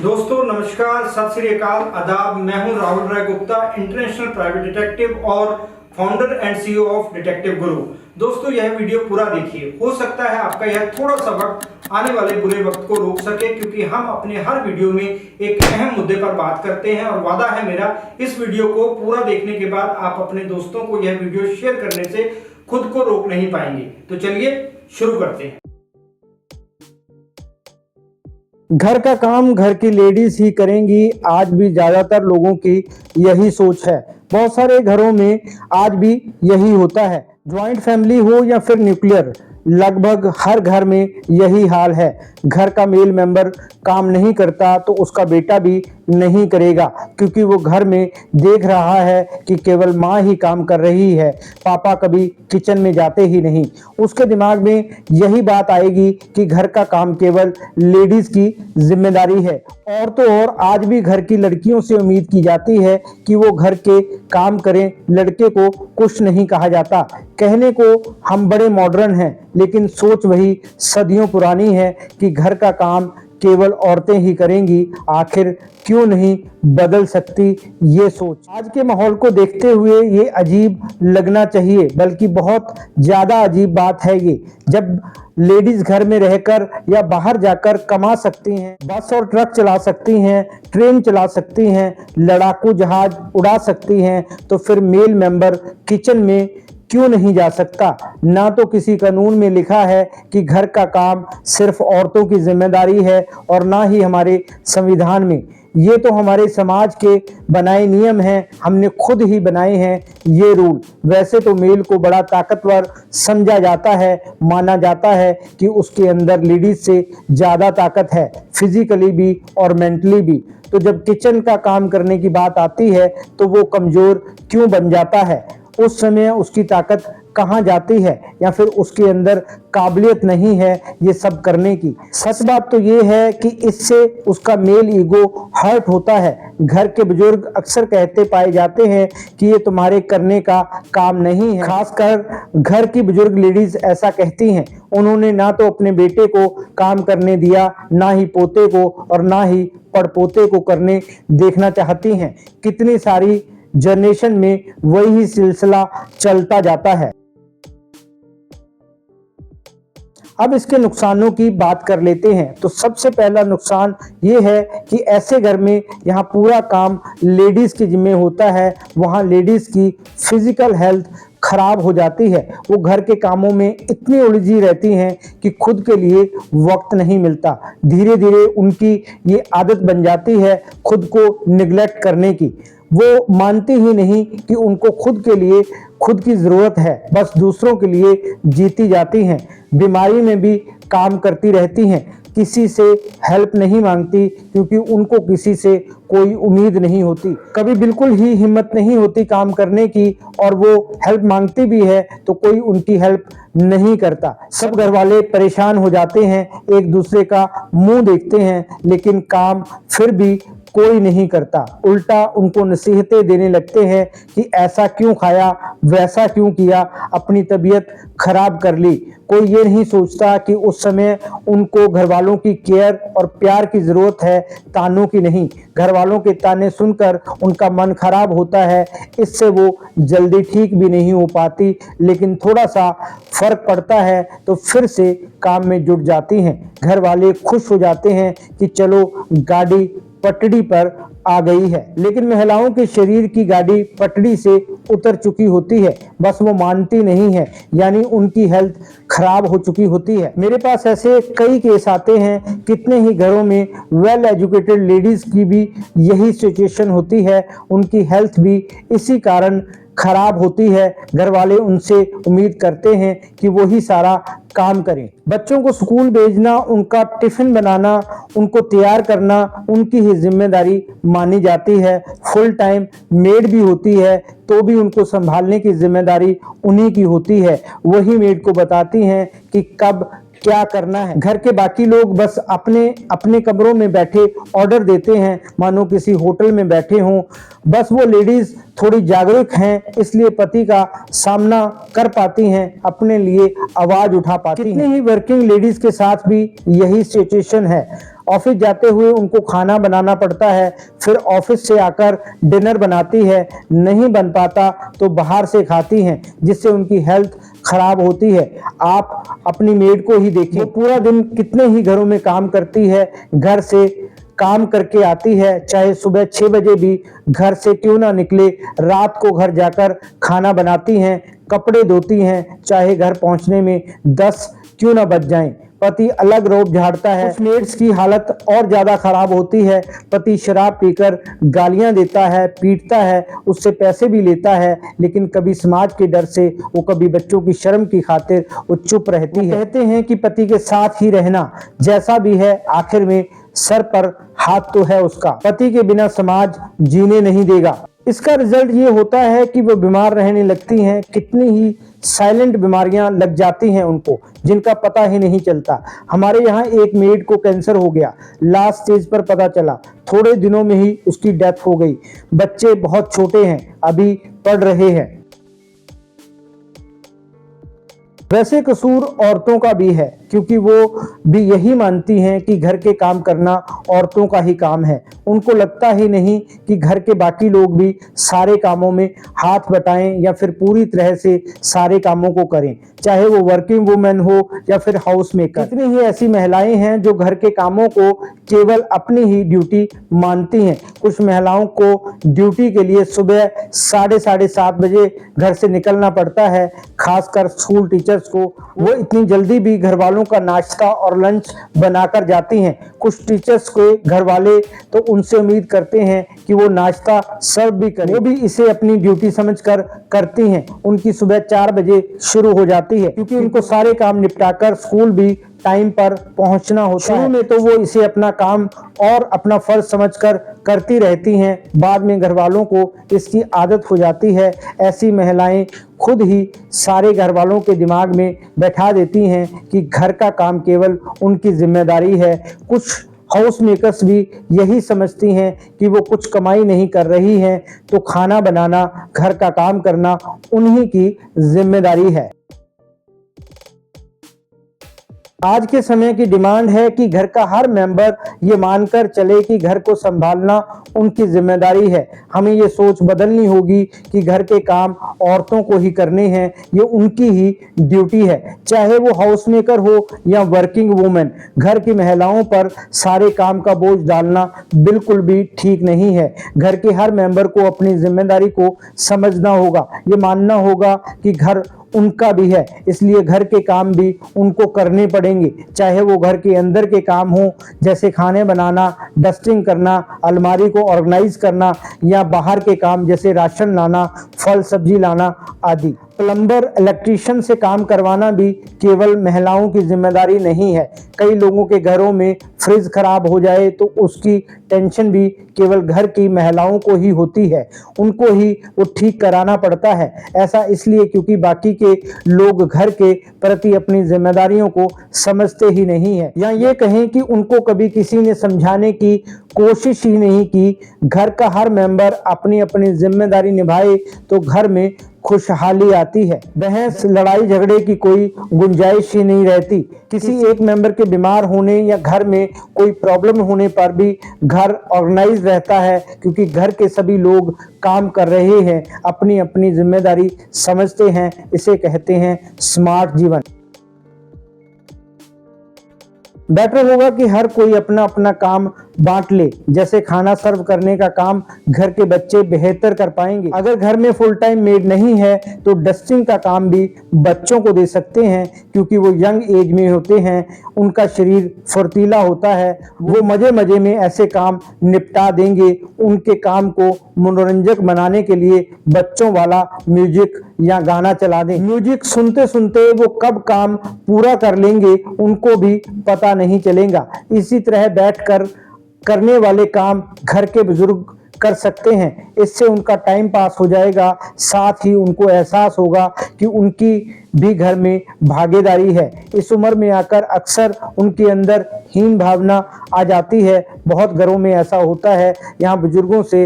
दोस्तों नमस्कार, सत श्री अकाल, आदाब। मैं हूं राहुल राय गुप्ता, इंटरनेशनल प्राइवेट डिटेक्टिव और founder and CEO of detective गुरु। दोस्तों यह वीडियो पूरा देखिए, हो सकता है आपका यह थोड़ा सा वक्त आने वाले बुरे वक्त को रोक सके, क्योंकि हम अपने हर वीडियो में एक अहम मुद्दे पर बात करते हैं और वादा है मेरा, इस वीडियो को पूरा देखने के बाद आप अपने दोस्तों को यह वीडियो शेयर करने से खुद को रोक नहीं पाएंगे। तो चलिए शुरू करते हैं। घर का काम घर की लेडीज ही करेंगी, आज भी ज्यादातर लोगों की यही सोच है। बहुत सारे घरों में आज भी यही होता है, ज्वाइंट फैमिली हो या फिर न्यूक्लियर, लगभग हर घर में यही हाल है। घर का मेल मेंबर काम नहीं करता तो उसका बेटा भी नहीं करेगा, क्योंकि वो घर में देख रहा है कि केवल माँ ही काम कर रही है, पापा कभी किचन में जाते ही नहीं। उसके दिमाग में यही बात आएगी कि घर का काम केवल लेडीज की जिम्मेदारी है। और तो और आज भी घर की लड़कियों से उम्मीद की जाती है कि वो घर के काम करें, लड़के को कुछ नहीं कहा जाता। कहने को हम बड़े मॉडर्न हैं, लेकिन सोच वही सदियों पुरानी है कि घर का काम केवल औरतें ही करेंगी। आखिर क्यों नहीं बदल सकती ये सोच? आज के माहौल को देखते हुए ये अजीब लगना चाहिए, बल्कि बहुत ज़्यादा अजीब बात है ये, जब लेडीज घर में रहकर या बाहर जाकर कमा सकती हैं, बस और ट्रक चला सकती हैं, ट्रेन चला सकती हैं, लड़ाकू जहाज उड़ा सकती हैं, तो फिर मेल मेंबर किचन में क्यों नहीं जा सकता? ना तो किसी कानून में लिखा है कि घर का काम सिर्फ औरतों की जिम्मेदारी है, और ना ही हमारे संविधान में। ये तो हमारे समाज के बनाए नियम हैं, हमने खुद ही बनाए हैं ये रूल। वैसे तो मेल को बड़ा ताकतवर समझा जाता है, माना जाता है कि उसके अंदर लेडीज से ज़्यादा ताकत है, फिजिकली भी और मेंटली भी। तो जब किचन का काम करने की बात आती है तो वो कमज़ोर क्यों बन जाता है? उस समय उसकी ताकत कहाँ जाती है, या फिर उसके अंदर काबिलियत नहीं है ये सब करने की? सच बात तो ये है कि इससे उसका मेल ईगो हर्ट होता है। घर के बुजुर्ग अक्सर कहते पाए जाते हैं कि ये तुम्हारे करने का काम नहीं है। खासकर घर की बुजुर्ग लेडीज ऐसा कहती हैं। उन्होंने ना तो अपने बेटे को काम करने दिया, ना ही पोते को, और ना ही पड़पोते को करने देखना चाहती हैं। कितनी सारी जनरेशन में वही सिलसिला चलता जाता है। अब इसके नुकसानों की बात कर लेते हैं। तो सबसे पहला नुकसान ये है कि ऐसे घर में यहाँ पूरा काम लेडीज के जिम्मे होता है, वहाँ लेडीज की फिजिकल हेल्थ खराब हो जाती है। वो घर के कामों में इतनी उलझी रहती हैं कि खुद के लिए वक्त नहीं मिलता। धीरे धीरे उनकी ये आदत बन जाती है खुद को निगलेक्ट करने की। वो मानती ही नहीं कि उनको खुद के लिए खुद की ज़रूरत है, बस दूसरों के लिए जीती जाती हैं। बीमारी में भी काम करती रहती हैं, किसी से हेल्प नहीं मांगती, क्योंकि उनको किसी से कोई उम्मीद नहीं होती। कभी बिल्कुल ही हिम्मत नहीं होती काम करने की, और वो हेल्प मांगती भी है तो कोई उनकी हेल्प नहीं करता। सब घर वाले परेशान हो जाते हैं, एक दूसरे का मुंह देखते हैं, लेकिन काम फिर भी कोई नहीं करता। उल्टा उनको नसीहतें देने लगते हैं कि ऐसा क्यों खाया, वैसा क्यों किया, अपनी तबीयत खराब कर ली। कोई ये नहीं सोचता कि उस समय उनको घर वालों की केयर और प्यार की ज़रूरत है, तानों की नहीं। घर वालों के ताने सुनकर उनका मन खराब होता है, इससे वो जल्दी ठीक भी नहीं हो पाती, लेकिन थोड़ा सा फर्क पड़ता है तो फिर से काम में जुट जाती हैं। घर वाले खुश हो जाते हैं कि चलो गाड़ी पटड़ी पर आ गई है, लेकिन महिलाओं के शरीर की गाड़ी पटड़ी से उतर चुकी होती है, बस वो मानती नहीं है, यानी उनकी हेल्थ खराब हो चुकी होती है। मेरे पास ऐसे कई केस आते हैं, कितने ही घरों में वेल एजुकेटेड लेडीज की भी यही सिचुएशन होती है, उनकी हेल्थ भी इसी कारण खराब होती है। घर वाले उनसे उम्मीद करते हैं कि वो ही सारा काम करें। बच्चों को स्कूल भेजना, उनका टिफिन बनाना, उनको तैयार करना उनकी ही जिम्मेदारी मानी जाती है। फुल टाइम मेड भी होती है तो भी उनको संभालने की जिम्मेदारी उन्हीं की होती है। वही मेड को बताती हैं कि कब क्या करना है। घर के बाकी लोग बस अपने अपने कमरों में बैठे ऑर्डर देते हैं, मानो किसी होटल में बैठे हों। बस वो लेडीज थोड़ी जागरूक हैं, इसलिए पति का सामना कर पाती हैं, अपने लिए आवाज उठा पाती हैं। कितनी ही वर्किंग लेडीज के साथ भी यही सिचुएशन है। ऑफिस जाते हुए उनको खाना बनाना पड़ता है, फिर ऑफिस से आकर डिनर बनाती है, नहीं बन पाता तो बाहर से खाती हैं, जिससे उनकी हेल्थ खराब होती है। आप अपनी मेड को ही देखिए, वो पूरा दिन कितने ही घरों में काम करती है, घर से काम करके आती है, चाहे सुबह 6 बजे भी घर से क्यों ना निकले, रात को घर जाकर खाना बनाती हैं, कपड़े धोती हैं, चाहे घर पहुंचने में 10 क्यों ना बज जाएं। पति अलग रोब झाड़ता है, कुछ मेड्स की हालत और ज्यादा खराब होती है। पति शराब पीकर गालियां देता है, पीटता है, उससे पैसे भी लेता है, लेकिन कभी समाज के डर से, वो कभी बच्चों की शर्म की खातिर वो चुप रहती है। कहते हैं कि पति के साथ ही रहना, जैसा भी है आखिर में सर पर हाथ तो है उसका। पति के बिना समाज जीने नहीं देगा। इसका रिजल्ट ये होता है कि वो बीमार रहने लगती हैं, कितनी ही साइलेंट बीमारियां लग जाती हैं उनको, जिनका पता ही नहीं चलता। हमारे यहाँ एक मेड को कैंसर हो गया, लास्ट स्टेज पर पता चला, थोड़े दिनों में ही उसकी डेथ हो गई। बच्चे बहुत छोटे हैं, अभी पढ़ रहे हैं। वैसे कसूर औरतों का भी है, क्योंकि वो भी यही मानती हैं कि घर के काम करना औरतों का ही काम है। उनको लगता ही नहीं कि घर के बाकी लोग भी सारे कामों में हाथ बटाएं या फिर पूरी तरह से सारे कामों को करें, चाहे वो वर्किंग वुमेन हो या फिर हाउस मेकर। कितनी ही ऐसी महिलाएं हैं जो घर के कामों को केवल अपनी ही ड्यूटी मानती हैं। कुछ महिलाओं को ड्यूटी के लिए सुबह 7:30 बजे घर से निकलना पड़ता है, खासकर स्कूल टीचर्स को। वो इतनी जल्दी भी घर वालों का नाश्ता और लंच बनाकर जाती हैं। कुछ टीचर्स के घर वाले तो उनसे उम्मीद करते हैं कि वो नाश्ता सर्व भी करें, वो भी इसे अपनी ड्यूटी समझकर करती हैं। उनकी सुबह 4 बजे शुरू हो जाती है, क्योंकि उनको सारे काम निपटाकर स्कूल भी टाइम पर पहुंचना होता है। शुरू में तो वो इसे अपना काम और अपना फर्ज समझकर करती रहती हैं, बाद में घर वालों को इसकी आदत हो जाती है। ऐसी महिलाएं खुद ही सारे घर वालों के दिमाग में बैठा देती हैं कि घर का काम केवल उनकी जिम्मेदारी है। कुछ हाउस मेकर्स भी यही समझती हैं कि वो कुछ कमाई नहीं कर रही हैं, तो खाना बनाना, घर का काम करना उन्हीं की जिम्मेदारी है। आज के समय की डिमांड है कि घर का हर मेंबर ये मानकर चले कि घर को संभालना उनकी जिम्मेदारी है। हमें ये सोच बदलनी होगी कि घर के काम औरतों को ही करने हैं, ये उनकी ही ड्यूटी है। चाहे वो हाउस मेकर हो या वर्किंग वुमेन, घर की महिलाओं पर सारे काम का बोझ डालना बिल्कुल भी ठीक नहीं है। घर के हर मेंबर को अपनी जिम्मेदारी को समझना होगा, ये मानना होगा कि घर उनका भी है, इसलिए घर के काम भी उनको करने पड़ेंगे। चाहे वो घर के अंदर के काम हो, जैसे खाने बनाना, डस्टिंग करना, अलमारी को ऑर्गेनाइज करना, या बाहर के काम जैसे राशन लाना, फल सब्जी लाना आदि। प्लम्बर, इलेक्ट्रीशियन से काम करवाना भी केवल महिलाओं की जिम्मेदारी नहीं है। कई लोगों के घरों में फ्रिज खराब हो जाए तो उसकी टेंशन भी केवल घर की महिलाओं को ही होती है, उनको ही वो ठीक कराना पड़ता है। ऐसा इसलिए क्योंकि बाकी के लोग घर के प्रति अपनी जिम्मेदारियों को समझते ही नहीं है, या ये कहें कि उनको कभी किसी ने समझाने की कोशिश ही नहीं की। घर का हर मेंबर अपनी अपनी जिम्मेदारी निभाए तो घर में खुशहाली आती है। बहस, लड़ाई झगड़े की कोई गुंजाइश ही नहीं रहती। किसी एक मेंबर के बीमार होने या घर में कोई प्रॉब्लम होने पर भी घर ऑर्गेनाइज रहता है, क्योंकि घर के सभी लोग काम कर रहे हैं, अपनी अपनी जिम्मेदारी समझते हैं। इसे कहते हैं स्मार्ट जीवन। बेटर होगा कि हर कोई अपना अपना काम बांट ले। जैसे खाना सर्व करने का काम घर के बच्चे बेहतर कर पाएंगे। अगर घर में फुल टाइम मेड नहीं है तो डस्टिंग का काम भी बच्चों को दे सकते हैं, क्योंकि वो यंग एज में होते हैं, उनका शरीर फुर्तीला होता है, वो मजे मजे में ऐसे काम निपटा देंगे। उनके काम को मनोरंजक बनाने के लिए बच्चों वाला म्यूजिक या गाना चला दें। म्यूजिक सुनते सुनते वो कब काम पूरा कर लेंगे उनको भी पता नहीं चलेगा। इसी तरह बैठकर करने वाले काम घर के बुजुर्ग कर सकते हैं, इससे उनका टाइम पास हो जाएगा, साथ ही उनको एहसास होगा कि उनकी भी घर में भागीदारी है। इस उम्र में आकर अक्सर उनके अंदर हीन भावना आ जाती है। बहुत घरों में ऐसा होता है, यहाँ बुजुर्गों से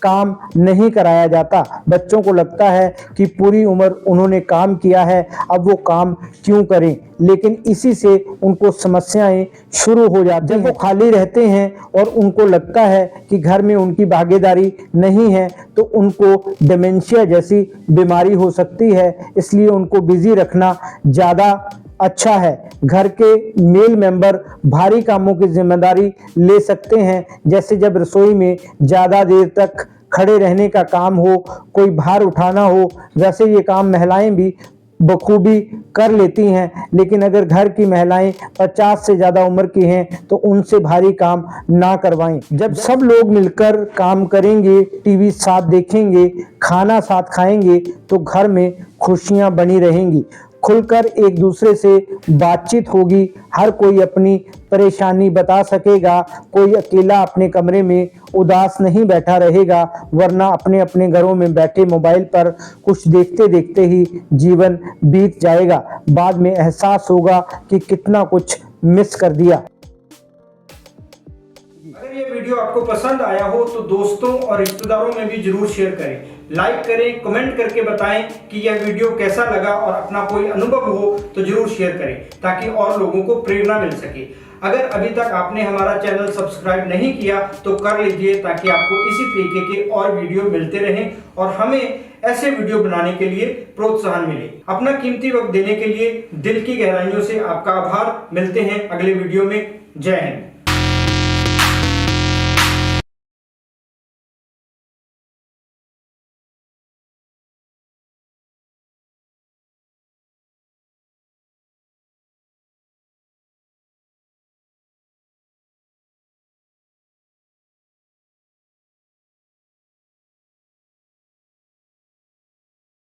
काम नहीं कराया जाता। बच्चों को लगता है कि पूरी उम्र उन्होंने काम किया है, अब वो काम क्यों करें, लेकिन इसी से उनको समस्याएं शुरू हो जाती हैं। जब वो खाली रहते हैं और उनको लगता है कि घर में उनकी भागीदारी नहीं है तो उनको डिमेंशिया जैसी बीमारी हो सकती है, इसलिए उनको बिजी रखना ज़्यादा अच्छा है। घर के मेल मेंबर भारी कामों की जिम्मेदारी ले सकते हैं, जैसे जब रसोई में ज़्यादा देर तक खड़े रहने का काम हो, कोई भार उठाना हो। वैसे ये काम महिलाएं भी बखूबी कर लेती हैं, लेकिन अगर घर की महिलाएं 50 से ज़्यादा उम्र की हैं तो उनसे भारी काम ना करवाएं। जब सब लोग मिलकर काम करेंगे, टीवी साथ देखेंगे, खाना साथ खाएंगे तो घर में खुशियां बनी रहेंगी। खुलकर एक दूसरे से बातचीत होगी, हर कोई अपनी परेशानी बता सकेगा, कोई अकेला अपने कमरे में उदास नहीं बैठा रहेगा, वरना अपने अपने घरों में बैठे मोबाइल पर कुछ देखते देखते ही जीवन बीत जाएगा। बाद में एहसास होगा कि कितना कुछ मिस कर दिया। अगर ये वीडियो आपको पसंद आया हो तो दोस्तों और रिश्तेदारों में भी जरूर शेयर करें, लाइक करें, कमेंट करके बताएं कि यह वीडियो कैसा लगा और अपना कोई अनुभव हो तो जरूर शेयर करें ताकि और लोगों को प्रेरणा मिल सके। अगर अभी तक आपने हमारा चैनल सब्सक्राइब नहीं किया तो कर लीजिए ताकि आपको इसी तरीके के और वीडियो मिलते रहें और हमें ऐसे वीडियो बनाने के लिए प्रोत्साहन मिले। अपना कीमती वक्त देने के लिए दिल की गहराइयों से आपका आभार। मिलते हैं अगले वीडियो में। जय हिंद।